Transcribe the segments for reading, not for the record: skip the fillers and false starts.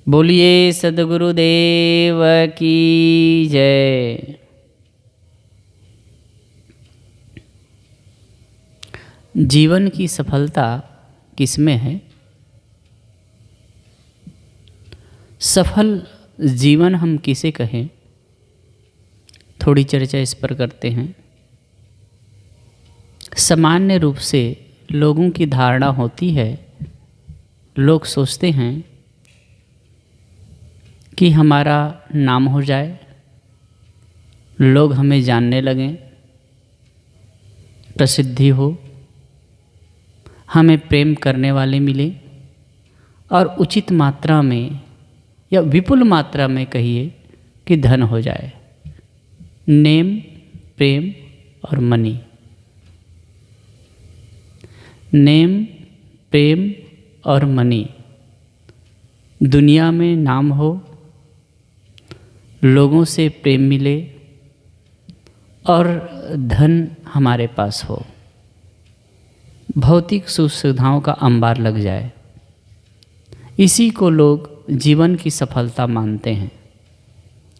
बोलिए सद्गुरुदेव की जय। जीवन की सफलता किसमें है? सफल जीवन हम किसे कहें, थोड़ी चर्चा इस पर करते हैं। सामान्य रूप से लोगों की धारणा होती है, लोग सोचते हैं कि हमारा नाम हो जाए, लोग हमें जानने लगें, प्रसिद्धि हो, हमें प्रेम करने वाले मिले और उचित मात्रा में या विपुल मात्रा में कहिए कि धन हो जाए। नेम, प्रेम और मनी। नेम, प्रेम और मनी। दुनिया में नाम हो, लोगों से प्रेम मिले और धन हमारे पास हो, भौतिक सुख सुविधाओं का अंबार लग जाए। इसी को लोग जीवन की सफलता मानते हैं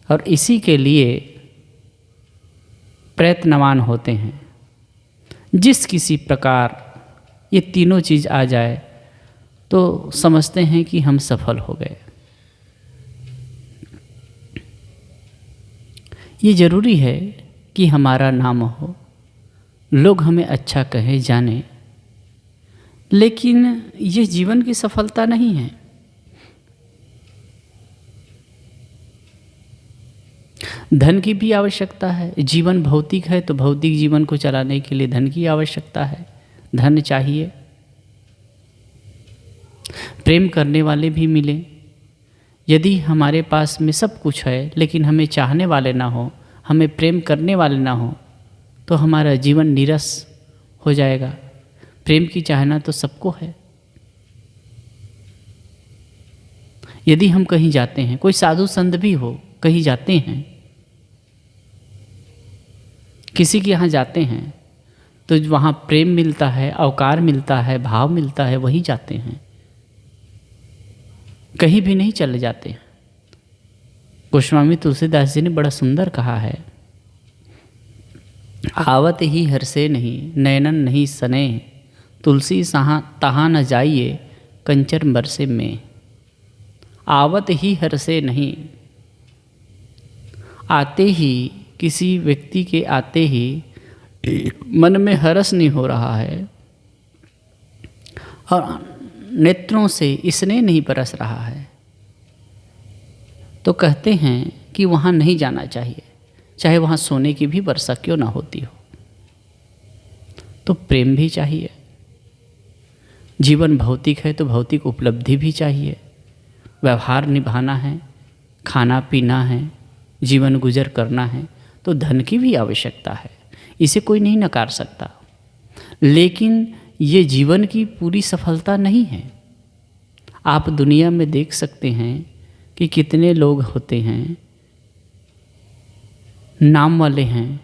और इसी के लिए प्रयत्नवान होते हैं। जिस किसी प्रकार ये तीनों चीज़ आ जाए तो समझते हैं कि हम सफल हो गए। ये ज़रूरी है कि हमारा नाम हो, लोग हमें अच्छा कहे जाने, लेकिन ये जीवन की सफलता नहीं है। धन की भी आवश्यकता है। जीवन भौतिक है तो भौतिक जीवन को चलाने के लिए धन की आवश्यकता है, धन चाहिए। प्रेम करने वाले भी मिले। यदि हमारे पास में सब कुछ है लेकिन हमें चाहने वाले ना हो, हमें प्रेम करने वाले ना हो, तो हमारा जीवन नीरस हो जाएगा। प्रेम की चाहना तो सबको है। यदि हम कहीं जाते हैं, कोई साधु संत भी हो, कहीं जाते हैं, किसी के यहाँ जाते हैं तो वहाँ प्रेम मिलता है, अवकार मिलता है, भाव मिलता है, वहीं जाते हैं, कहीं भी नहीं चले जाते। गोस्वामी तुलसीदास जी ने बड़ा सुंदर कहा है, आवत ही हर्षे नहीं नयनन नहीं सने, तुलसी तहाँ न जाइए कंचर बरसे में। आवत ही हर्षे नहीं, आते ही किसी व्यक्ति के आते ही मन में हर्ष नहीं हो रहा है और नेत्रों से स्नेह नहीं बरस रहा है, तो कहते हैं कि वहाँ नहीं जाना चाहिए, चाहे वहाँ सोने की भी वर्षा क्यों ना होती हो। तो प्रेम भी चाहिए। जीवन भौतिक है तो भौतिक उपलब्धि भी चाहिए, व्यवहार निभाना है, खाना पीना है, जीवन गुजर करना है, तो धन की भी आवश्यकता है, इसे कोई नहीं नकार सकता। लेकिन ये जीवन की पूरी सफलता नहीं है। आप दुनिया में देख सकते हैं कि कितने लोग होते हैं, नाम वाले हैं,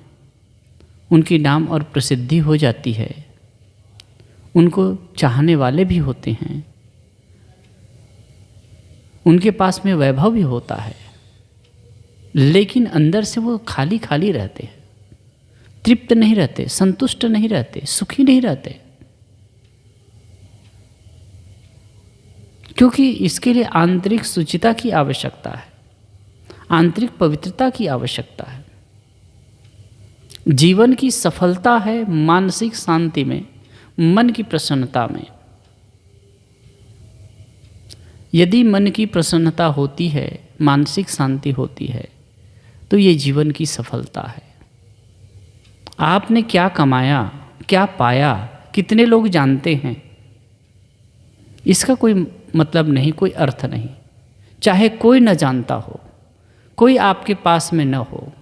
उनकी नाम और प्रसिद्धि हो जाती है, उनको चाहने वाले भी होते हैं, उनके पास में वैभव भी होता है, लेकिन अंदर से वो खाली खाली रहते हैं, तृप्त नहीं रहते, संतुष्ट नहीं रहते, सुखी नहीं रहते। क्योंकि इसके लिए आंतरिक शुचिता की आवश्यकता है, आंतरिक पवित्रता की आवश्यकता है। जीवन की सफलता है मानसिक शांति में, मन की प्रसन्नता में। यदि मन की प्रसन्नता होती है, मानसिक शांति होती है, तो ये जीवन की सफलता है। आपने क्या कमाया, क्या पाया, कितने लोग जानते हैं, इसका कोई मतलब नहीं, कोई अर्थ नहीं। चाहे कोई न जानता हो, कोई आपके पास में न हो,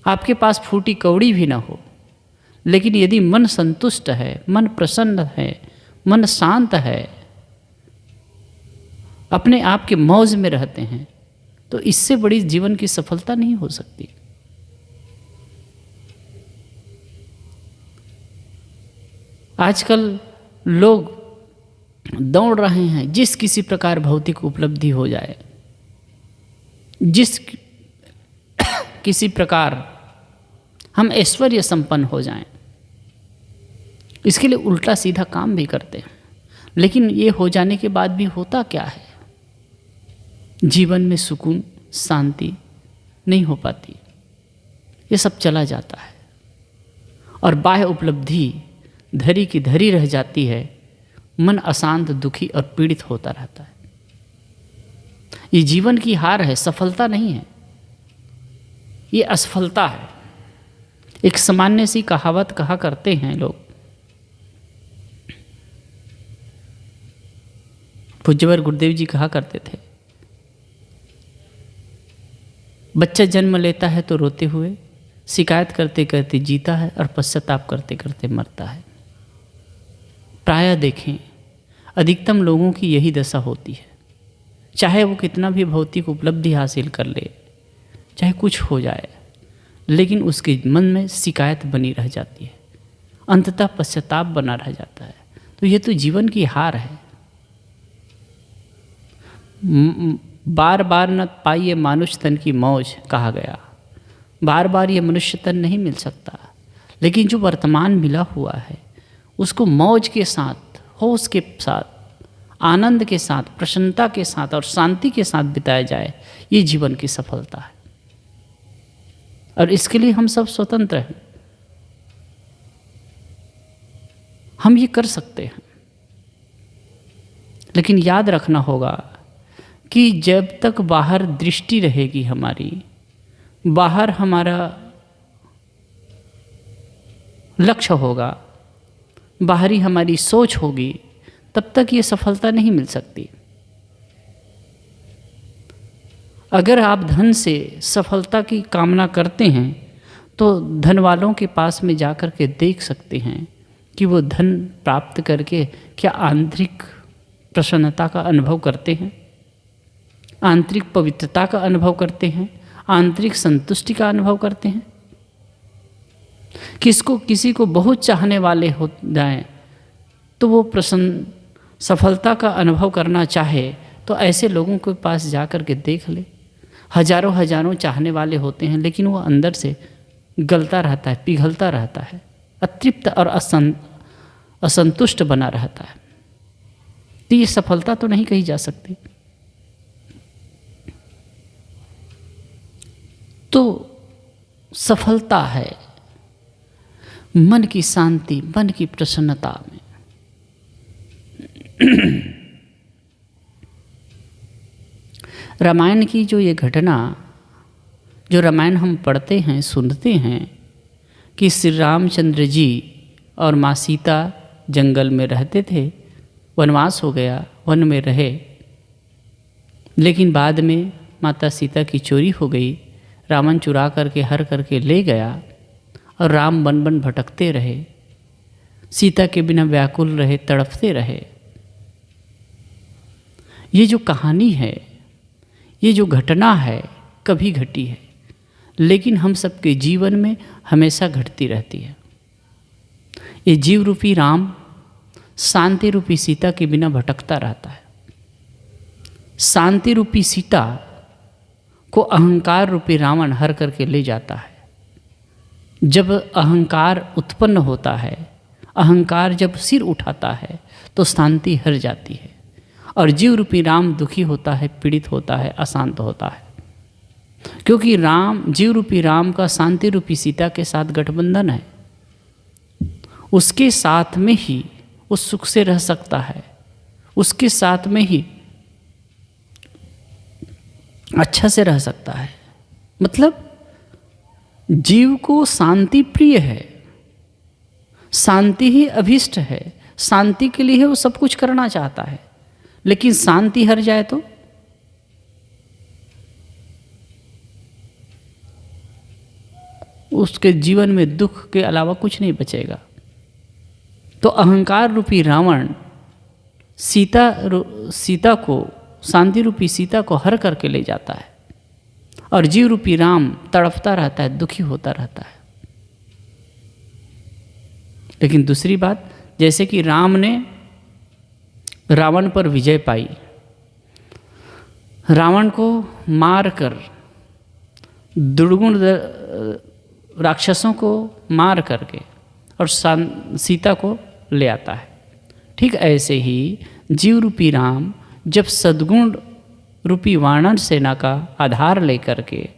आपके पास फूटी कौड़ी भी न हो, लेकिन यदि मन संतुष्ट है, मन प्रसन्न है, मन शांत है, अपने आप के मौज में रहते हैं, तो इससे बड़ी जीवन की सफलता नहीं हो सकती। आजकल लोग दौड़ रहे हैं, जिस किसी प्रकार भौतिक उपलब्धि हो जाए, जिस किसी प्रकार हम ऐश्वर्य संपन्न हो जाएं, इसके लिए उल्टा सीधा काम भी करते हैं। लेकिन ये हो जाने के बाद भी होता क्या है? जीवन में सुकून, शांति नहीं हो पाती, ये सब चला जाता है और बाह्य उपलब्धि धरी की धरी रह जाती है। मन अशांत, दुखी और पीड़ित होता रहता है। ये जीवन की हार है, सफलता नहीं है, ये असफलता है। एक सामान्य सी कहावत कहा करते हैं लोग, पूज्यवर गुरुदेव जी कहा करते थे, बच्चा जन्म लेता है तो रोते हुए, शिकायत करते करते जीता है और पश्चाताप करते करते मरता है। प्रायः देखें, अधिकतम लोगों की यही दशा होती है। चाहे वो कितना भी भौतिक उपलब्धि हासिल कर ले, चाहे कुछ हो जाए, लेकिन उसके मन में शिकायत बनी रह जाती है, अंततः पश्चाताप बना रह जाता है। तो ये तो जीवन की हार है। बार बार न पाइए मानुष तन की मौज कहा गया। बार बार ये मनुष्य तन नहीं मिल सकता, लेकिन जो वर्तमान मिला हुआ है उसको मौज के साथ, होश के साथ, आनंद के साथ, प्रसन्नता के साथ और शांति के साथ बिताया जाए, ये जीवन की सफलता है। और इसके लिए हम सब स्वतंत्र हैं, हम ये कर सकते हैं। लेकिन याद रखना होगा कि जब तक बाहर दृष्टि रहेगी हमारी, बाहर हमारा लक्ष्य होगा, बाहरी हमारी सोच होगी, तब तक ये सफलता नहीं मिल सकती। अगर आप धन से सफलता की कामना करते हैं तो धन वालों के पास में जाकर के देख सकते हैं कि वो धन प्राप्त करके क्या आंतरिक प्रसन्नता का अनुभव करते हैं, आंतरिक पवित्रता का अनुभव करते हैं, आंतरिक संतुष्टि का अनुभव करते हैं। किसी को बहुत चाहने वाले हो जाएं तो वो प्रसन्न सफलता का अनुभव करना चाहे तो ऐसे लोगों के पास जाकर के देख ले। हजारों हजारों चाहने वाले होते हैं, लेकिन वो अंदर से गलता रहता है, पिघलता रहता है, अतृप्त और असंतुष्ट बना रहता है। तो ये सफलता तो नहीं कही जा सकती। तो सफलता है मन की शांति, मन की प्रसन्नता में। रामायण की जो ये घटना, जो रामायण हम पढ़ते हैं, सुनते हैं कि श्री रामचंद्र जी और माँ सीता जंगल में रहते थे, वनवास हो गया, वन में रहे, लेकिन बाद में माता सीता की चोरी हो गई, रावण चुरा करके हर करके ले गया और राम वन वन भटकते रहे, सीता के बिना व्याकुल रहे, तड़पते रहे। ये जो कहानी है, ये जो घटना है, कभी घटी है, लेकिन हम सबके जीवन में हमेशा घटती रहती है। ये जीव रूपी राम शांति रूपी सीता के बिना भटकता रहता है। शांति रूपी सीता को अहंकार रूपी रावण हर करके ले जाता है। जब अहंकार उत्पन्न होता है, अहंकार जब सिर उठाता है तो शांति हर जाती है और जीव रूपी राम दुखी होता है, पीड़ित होता है, अशांत होता है, क्योंकि जीव रूपी राम का शांति रूपी सीता के साथ गठबंधन है। उसके साथ में ही वो सुख से रह सकता है, उसके साथ में ही अच्छा से रह सकता है। मतलब जीव को शांति प्रिय है, शांति ही अभिष्ट है, शांति के लिए वो सब कुछ करना चाहता है, लेकिन शांति हर जाए तो उसके जीवन में दुख के अलावा कुछ नहीं बचेगा। तो अहंकार रूपी रावण सीता को, शांति रूपी सीता को हर करके ले जाता है और जीव रूपी राम तड़पता रहता है, दुखी होता रहता है। लेकिन दूसरी बात, जैसे कि राम ने रावण पर विजय पाई, रावण को मारकर, दुर्गुण राक्षसों को मार करके और सीता को ले आता है। ठीक ऐसे ही जीव रूपी राम जब सद्गुण रूपी वानर सेना का आधार लेकर के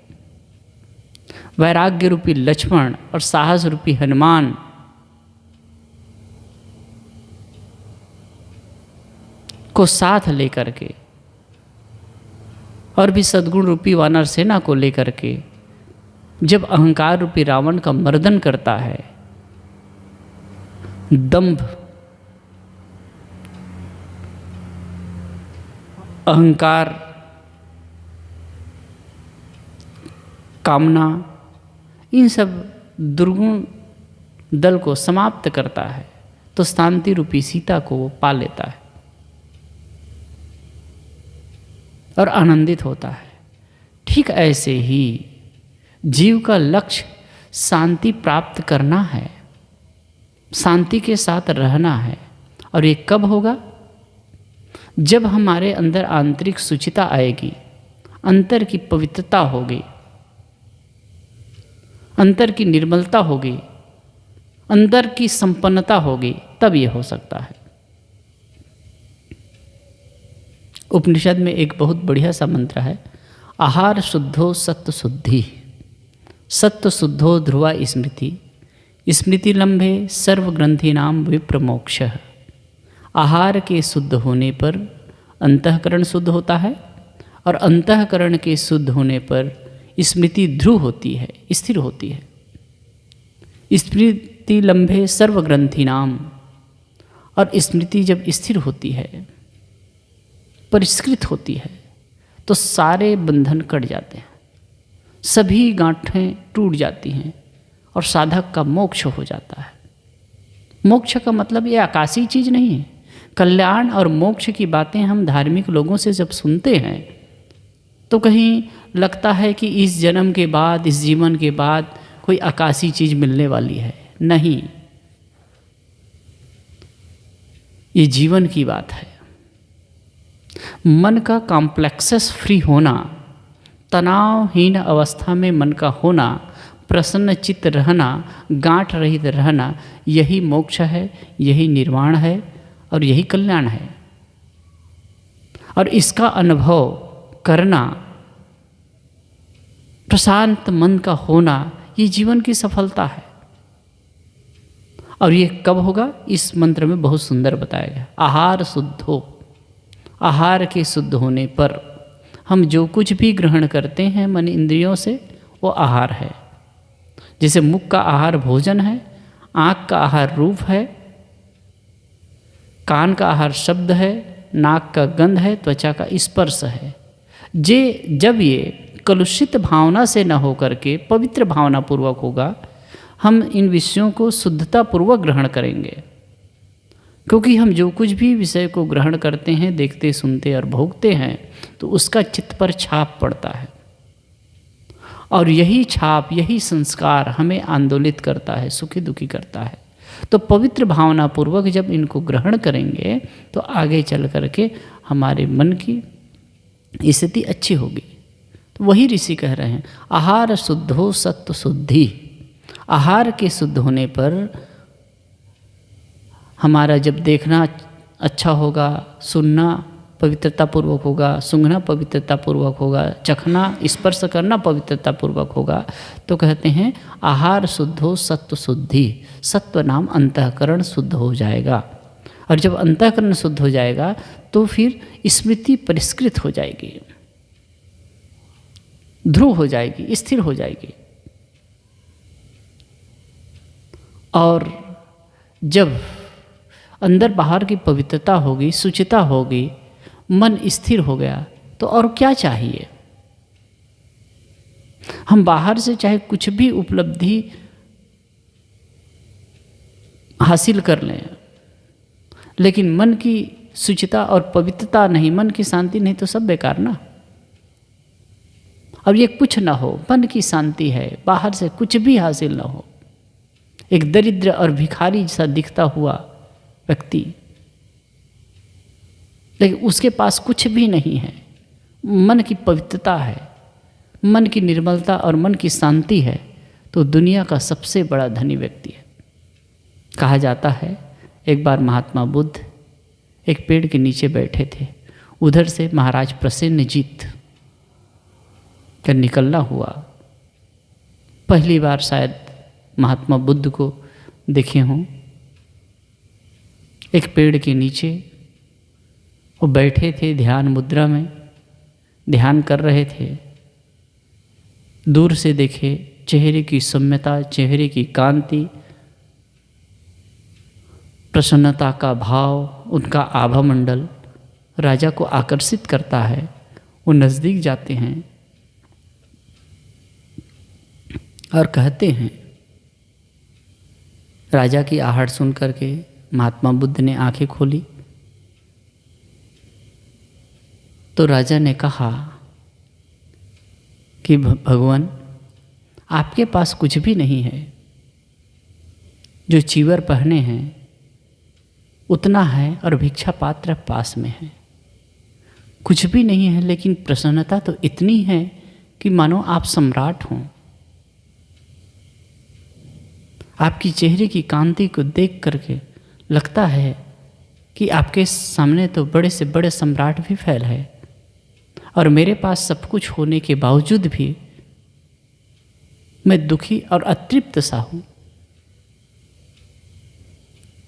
वैराग्य रूपी लक्ष्मण और साहस रूपी हनुमान को साथ लेकर के और भी सद्गुण रूपी वानर सेना को लेकर के जब अहंकार रूपी रावण का मर्दन करता है, दंभ, अहंकार, कामना, इन सब दुर्गुण दल को समाप्त करता है तो शांति रूपी सीता को वो पा लेता है और आनंदित होता है। ठीक ऐसे ही जीव का लक्ष्य शांति प्राप्त करना है, शांति के साथ रहना है। और ये कब होगा? जब हमारे अंदर आंतरिक शुचिता आएगी, अंतर की पवित्रता होगी, अंतर की निर्मलता होगी, अंदर की संपन्नता होगी, तब ये हो सकता है। उपनिषद में एक बहुत बढ़िया सा मंत्र है, आहार शुद्धो सत्व शुद्धि, सत्व शुद्धो ध्रुवा स्मृति, स्मृति लंबे सर्वग्रंथि नाम विप्रमोक्ष। आहार के शुद्ध होने पर अंतःकरण शुद्ध होता है और अंतःकरण के शुद्ध होने पर स्मृति ध्रुव होती है, स्थिर होती है। स्मृति लंबे सर्वग्रंथि नाम, और स्मृति जब स्थिर होती है, परिष्कृत होती है, तो सारे बंधन कट जाते हैं, सभी गांठें टूट जाती हैं और साधक का मोक्ष हो जाता है। मोक्ष का मतलब ये आकाशीय चीज़ नहीं है। कल्याण और मोक्ष की बातें हम धार्मिक लोगों से जब सुनते हैं तो कहीं लगता है कि इस जन्म के बाद, इस जीवन के बाद कोई आकाशीय चीज़ मिलने वाली है। नहीं, ये जीवन की बात है। मन का कॉम्प्लेक्सेस फ्री होना, तनावहीन अवस्था में मन का होना, प्रसन्न चित्त रहना, गांठ रहित रहना, यही मोक्ष है, यही निर्वाण है और यही कल्याण है। और इसका अनुभव करना, प्रशांत मन का होना, ये जीवन की सफलता है। और ये कब होगा? इस मंत्र में बहुत सुंदर बताया गया। आहार शुद्ध हो, आहार के शुद्ध होने पर हम जो कुछ भी ग्रहण करते हैं मन इंद्रियों से, वो आहार है। जैसे मुख का आहार भोजन है, आँख का आहार रूप है, कान का आहार शब्द है, नाक का गंध है, त्वचा का स्पर्श है। जब ये कलुषित भावना से न होकर के पवित्र भावना पूर्वक होगा, हम इन विषयों को शुद्धता पूर्वक ग्रहण करेंगे। क्योंकि हम जो कुछ भी विषय को ग्रहण करते हैं, देखते, सुनते और भोगते हैं, तो उसका चित्त पर छाप पड़ता है और यही छाप, यही संस्कार हमें आंदोलित करता है, सुखी दुखी करता है। तो पवित्र भावना पूर्वक जब इनको ग्रहण करेंगे तो आगे चल करके हमारे मन की स्थिति अच्छी होगी। तो वही ऋषि कह रहे हैं, आहार शुद्धो सत्व शुद्धि। आहार के शुद्ध होने पर हमारा जब देखना अच्छा होगा, सुनना पवित्रता पूर्वक होगा, सूंघना पवित्रता पूर्वक होगा, चखना, स्पर्श करना पवित्रता पूर्वक होगा। तो कहते हैं आहार शुद्धो सत्व शुद्धि। सत्व नाम अंतःकरण शुद्ध हो जाएगा, और जब अंतःकरण शुद्ध हो जाएगा तो फिर स्मृति परिष्कृत हो जाएगी, ध्रुव हो जाएगी, स्थिर हो जाएगी। और जब अंदर बाहर की पवित्रता होगी, शुचिता होगी, मन स्थिर हो गया, तो और क्या चाहिए? हम बाहर से चाहे कुछ भी उपलब्धि हासिल कर लें, लेकिन मन की शुचिता और पवित्रता नहीं, मन की शांति नहीं, तो सब बेकार ना। अब ये कुछ ना हो, मन की शांति है, बाहर से कुछ भी हासिल ना हो, एक दरिद्र और भिखारी जैसा दिखता हुआ व्यक्ति लेकिन उसके पास कुछ भी नहीं है, मन की पवित्रता है, मन की निर्मलता और मन की शांति है, तो दुनिया का सबसे बड़ा धनी व्यक्ति है। कहा जाता है एक बार महात्मा बुद्ध एक पेड़ के नीचे बैठे थे, उधर से महाराज प्रसेनजीत का निकलना हुआ। पहली बार शायद महात्मा बुद्ध को देखे हों, एक पेड़ के नीचे वो बैठे थे, ध्यान मुद्रा में ध्यान कर रहे थे। दूर से देखे चेहरे की सौम्यता, चेहरे की कांति, प्रसन्नता का भाव, उनका आभा मंडल राजा को आकर्षित करता है। वो नज़दीक जाते हैं और कहते हैं, राजा की आहट सुन करके महात्मा बुद्ध ने आंखें खोली तो राजा ने कहा कि भगवान, आपके पास कुछ भी नहीं है, जो चीवर पहने हैं उतना है और भिक्षा पात्र पास में है। कुछ भी नहीं है, लेकिन प्रसन्नता तो इतनी है कि मानो आप सम्राट हों। आपकी चेहरे की कांति को देख करके लगता है कि आपके सामने तो बड़े से बड़े सम्राट भी फैल है, और मेरे पास सब कुछ होने के बावजूद भी मैं दुखी और अतृप्त सा हूँ।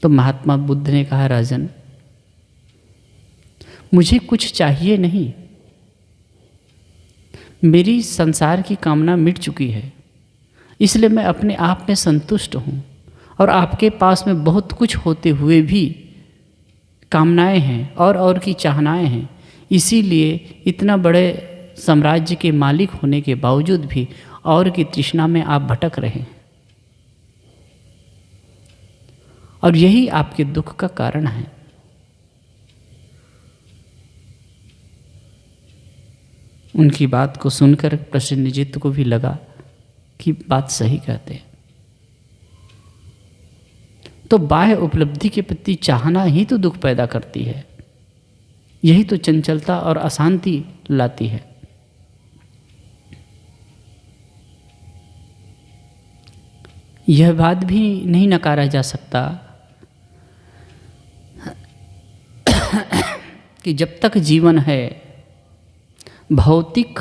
तो महात्मा बुद्ध ने कहा, राजन, मुझे कुछ चाहिए नहीं, मेरी संसार की कामना मिट चुकी है, इसलिए मैं अपने आप में संतुष्ट हूँ। और आपके पास में बहुत कुछ होते हुए भी कामनाएं हैं और की चाहनाएं हैं, इसीलिए इतना बड़े साम्राज्य के मालिक होने के बावजूद भी और की तृष्णा में आप भटक रहे हैं, और यही आपके दुख का कारण है। उनकी बात को सुनकर प्रसेनजीत को भी लगा कि बात सही कहते हैं। तो बाह्य उपलब्धि के प्रति चाहना ही तो दुख पैदा करती है, यही तो चंचलता और अशांति लाती है। यह बात भी नहीं नकारा जा सकता कि जब तक जीवन है भौतिक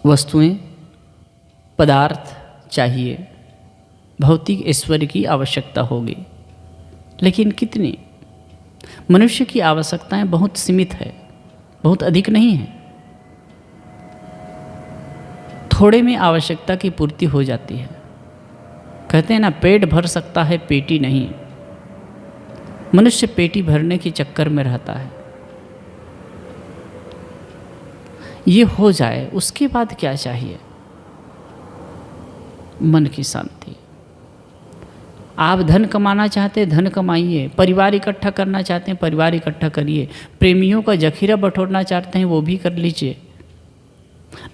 वस्तुएं, पदार्थ चाहिए, भौतिक ऐश्वर्य की आवश्यकता होगी। लेकिन कितनी? मनुष्य की आवश्यकताएं बहुत सीमित है, बहुत अधिक नहीं है। थोड़े में आवश्यकता की पूर्ति हो जाती है। कहते हैं ना, पेट भर सकता है पेटी नहीं। मनुष्य पेटी भरने के चक्कर में रहता है। ये हो जाए, उसके बाद क्या चाहिए? मन की शांति। आप धन कमाना चाहते हैं, धन कमाइए। परिवार इकट्ठा करना चाहते हैं, परिवार इकट्ठा करिए। प्रेमियों का जखीरा बटोरना चाहते हैं, वो भी कर लीजिए।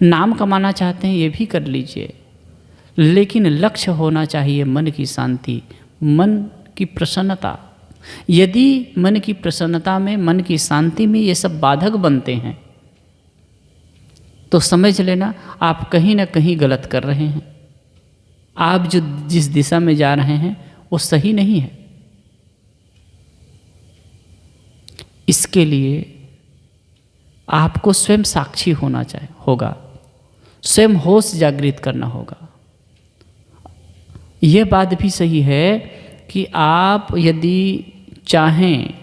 नाम कमाना चाहते हैं, ये भी कर लीजिए। लेकिन लक्ष्य होना चाहिए मन की शांति, मन की प्रसन्नता। यदि मन की प्रसन्नता में, मन की शांति में ये सब बाधक बनते हैं तो समझ लेना आप कहीं ना कहीं गलत कर रहे हैं। आप जो जिस दिशा में जा रहे हैं वो सही नहीं है। इसके लिए आपको स्वयं साक्षी होना होगा, स्वयं होश जागृत करना होगा। यह बात भी सही है कि आप यदि चाहें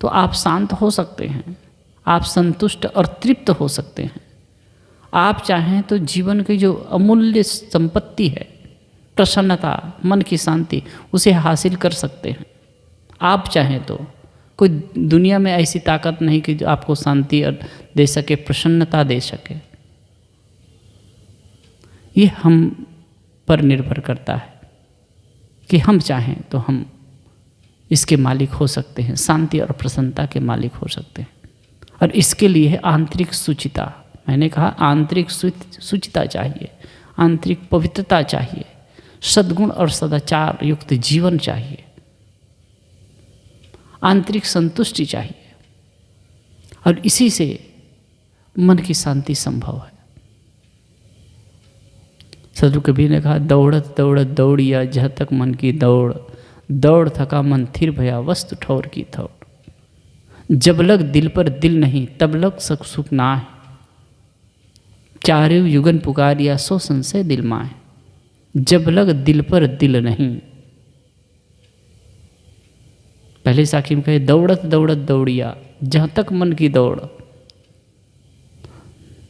तो आप शांत हो सकते हैं, आप संतुष्ट और तृप्त हो सकते हैं। आप चाहें तो जीवन की जो अमूल्य संपत्ति है, प्रसन्नता, मन की शांति, उसे हासिल कर सकते हैं। आप चाहें तो कोई दुनिया में ऐसी ताकत नहीं कि जो आपको शांति दे सके, प्रसन्नता दे सके। ये हम पर निर्भर करता है कि हम चाहें तो हम इसके मालिक हो सकते हैं, शांति और प्रसन्नता के मालिक हो सकते हैं। और इसके लिए है आंतरिक शुचिता। मैंने कहा आंतरिक शुचिता चाहिए, आंतरिक पवित्रता चाहिए। सद्गुण और सदाचार युक्त जीवन चाहिए, आंतरिक संतुष्टि चाहिए, और इसी से मन की शांति संभव है। सदगुरु कबीर ने कहा, दौड़त दौड़त दौड़िया जहाँ तक मन की दौड़, दौड़ थका मन थिर भया वस्तु ठौर की थौड़। जब लग दिल पर दिल नहीं तब लग सक सुख ना है, चारों युगन पुकारिया सो संशय दिल माए। जब लग दिल पर दिल नहीं, पहले साखी में कहे दौड़त दौड़त दौड़िया जहाँ तक मन की दौड़,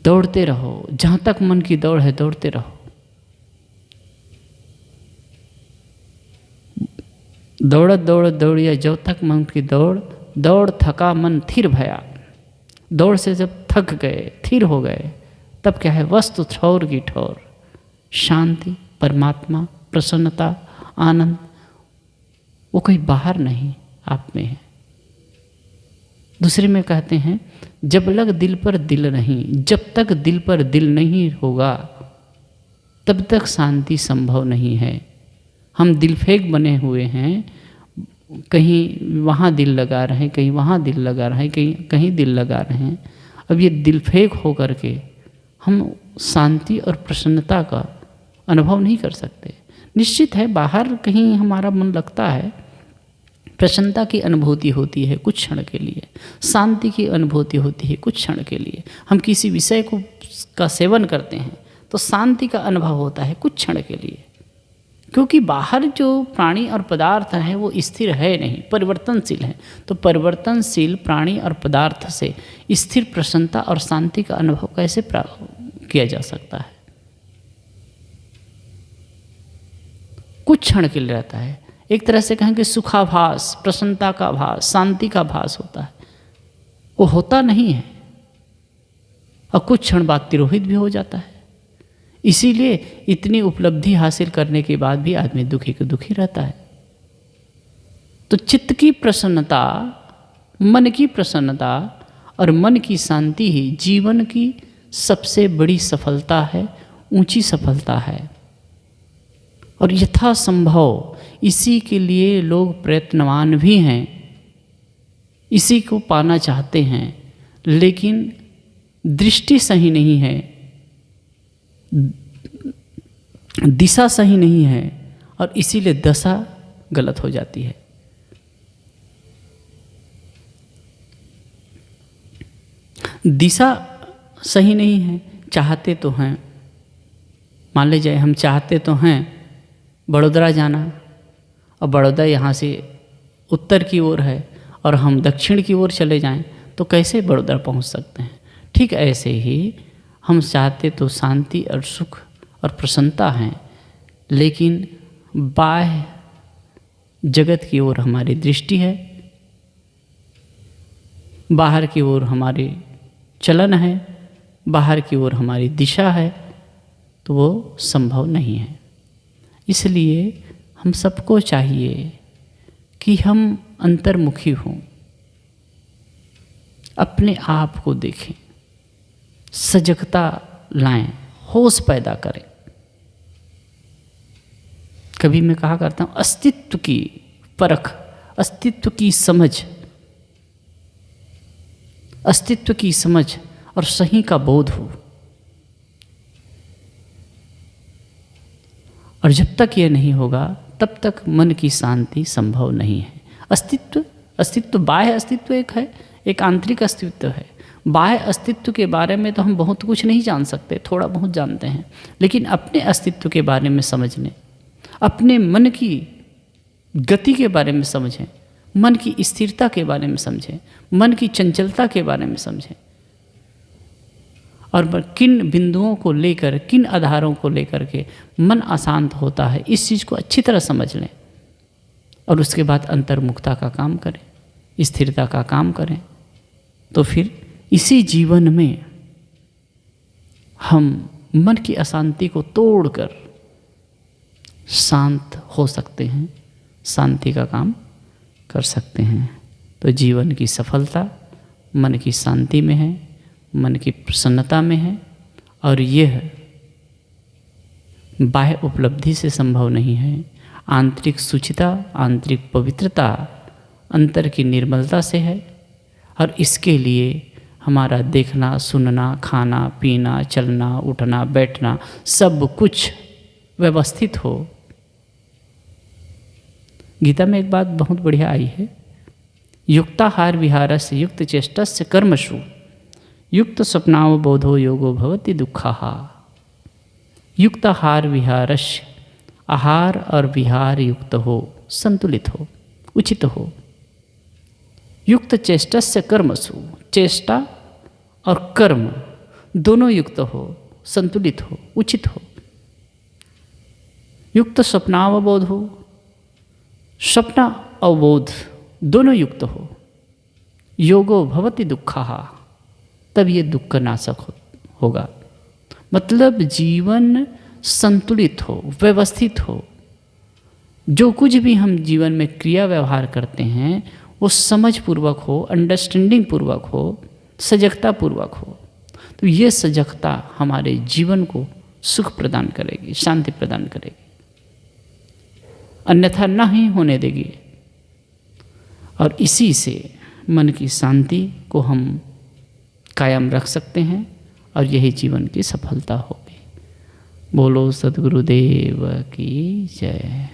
दौड़ते रहो, जहाँ तक मन की दौड़ है दौड़ते रहो। दौड़त दौड़त दौड़िया जब तक मन की दौड़, दौड़ थका मन थिर भया। दौड़ से जब थक गए, थिर हो गए, तब क्या है, वस्तु ठौर की ठौर, शांति, परमात्मा, प्रसन्नता, आनंद, वो कोई बाहर नहीं, आप में है। दूसरे में कहते हैं, जब लग दिल पर दिल नहीं, जब तक दिल पर दिल नहीं होगा तब तक शांति संभव नहीं है। हम दिल फेंक बने हुए हैं, कहीं वहाँ दिल लगा रहे हैं, कहीं वहाँ दिल लगा रहे हैं, कहीं दिल लगा रहे हैं। अब ये दिल फेंक हो करके हम शांति और प्रसन्नता का अनुभव नहीं कर सकते। निश्चित है बाहर कहीं हमारा मन लगता है, प्रसन्नता की अनुभूति होती है कुछ क्षण के लिए, शांति की अनुभूति होती है कुछ क्षण के लिए। हम किसी विषय का सेवन करते हैं तो शांति का अनुभव होता है कुछ क्षण के लिए, क्योंकि बाहर जो प्राणी और पदार्थ है वो स्थिर है नहीं, परिवर्तनशील है। तो परिवर्तनशील प्राणी और पदार्थ से स्थिर प्रसन्नता और शांति का अनुभव कैसे प्राप्त किया जा सकता है? कुछ क्षण के लिए रहता है। एक तरह से कहें कि सुखाभास, प्रसन्नता का भास, शांति का भास होता है, वो होता नहीं है और कुछ क्षण बाद तिरोहित भी हो जाता है। इसीलिए इतनी उपलब्धि हासिल करने के बाद भी आदमी दुखी को दुखी रहता है। तो चित्त की प्रसन्नता, मन की प्रसन्नता और मन की शांति ही जीवन की सबसे बड़ी सफलता है, ऊंची सफलता है। और यथासंभव इसी के लिए लोग प्रयत्नवान भी हैं, इसी को पाना चाहते हैं, लेकिन दृष्टि सही नहीं है, दिशा सही नहीं है और इसीलिए दशा गलत हो जाती है। दिशा सही नहीं है, चाहते तो हैं, मान लीजिए हम चाहते तो हैं बड़ौदा जाना, और बड़ौदा यहाँ से उत्तर की ओर है और हम दक्षिण की ओर चले जाएं तो कैसे बड़ौदा पहुँच सकते हैं? ठीक ऐसे ही हम चाहते तो शांति और सुख और प्रसन्नता हैं, लेकिन बाह्य जगत की ओर हमारी दृष्टि है, बाहर की ओर हमारी चलन है, बाहर की ओर हमारी दिशा है, तो वो संभव नहीं है। इसलिए हम सबको चाहिए कि हम अंतर्मुखी हों, अपने आप को देखें, सजगता लाएं, होश पैदा करें। कभी मैं कहा करता हूँ, अस्तित्व की परख, अस्तित्व की समझ, अस्तित्व की समझ और सही का बोध हो। और जब तक ये नहीं होगा तब तक मन की शांति संभव नहीं है। अस्तित्व बाह्य अस्तित्व एक है, एक आंतरिक अस्तित्व है। बाह्य अस्तित्व के बारे में तो हम बहुत कुछ नहीं जान सकते, थोड़ा बहुत जानते हैं, लेकिन अपने अस्तित्व के बारे में समझने, अपने मन की गति के बारे में समझें, मन की स्थिरता के बारे में समझें, मन की चंचलता के बारे में समझें, और किन बिंदुओं को लेकर, किन आधारों को लेकर के मन अशांत होता है, इस चीज़ को अच्छी तरह समझ लें और उसके बाद अंतर्मुखता का काम करें, स्थिरता का काम करें। तो फिर इसी जीवन में हम मन की अशांति को तोड़कर शांत हो सकते हैं, शांति का काम कर सकते हैं। तो जीवन की सफलता मन की शांति में है, मन की प्रसन्नता में है, और यह बाह्य उपलब्धि से संभव नहीं है। आंतरिक शुचिता, आंतरिक पवित्रता अंतर की निर्मलता से है। और इसके लिए हमारा देखना, सुनना, खाना, पीना, चलना, उठना, बैठना सब कुछ व्यवस्थित हो। गीता में एक बात बहुत बढ़िया आई है, युक्ताहार विहारस्य युक्त चेष्टस्य कर्मसु युक्त स्वप्नावबोधो योगो भवति दुःखः। युक्ताहार विहारस्य, आहार और विहार युक्त हो, संतुलित हो, उचित हो। युक्त चेष्टस्य कर्मसु, चेष्टा और कर्म दोनों युक्त हो, संतुलित हो, उचित हो। युक्त स्वप्नावबोध हो, स्वप्न अवबोध दोनों युक्त हो। योगो भवति दुःखः, तब ये दुख नाशक होगा। मतलब जीवन संतुलित हो, व्यवस्थित हो। जो कुछ भी हम जीवन में क्रिया व्यवहार करते हैं वो समझ पूर्वक हो, अंडरस्टैंडिंग पूर्वक हो, सजगता पूर्वक हो। तो ये सजगता हमारे जीवन को सुख प्रदान करेगी, शांति प्रदान करेगी, अन्यथा नहीं होने देगी। और इसी से मन की शांति को हम कायम रख सकते हैं और यही जीवन की सफलता होगी। बोलो सद्गुरुदेव की जय।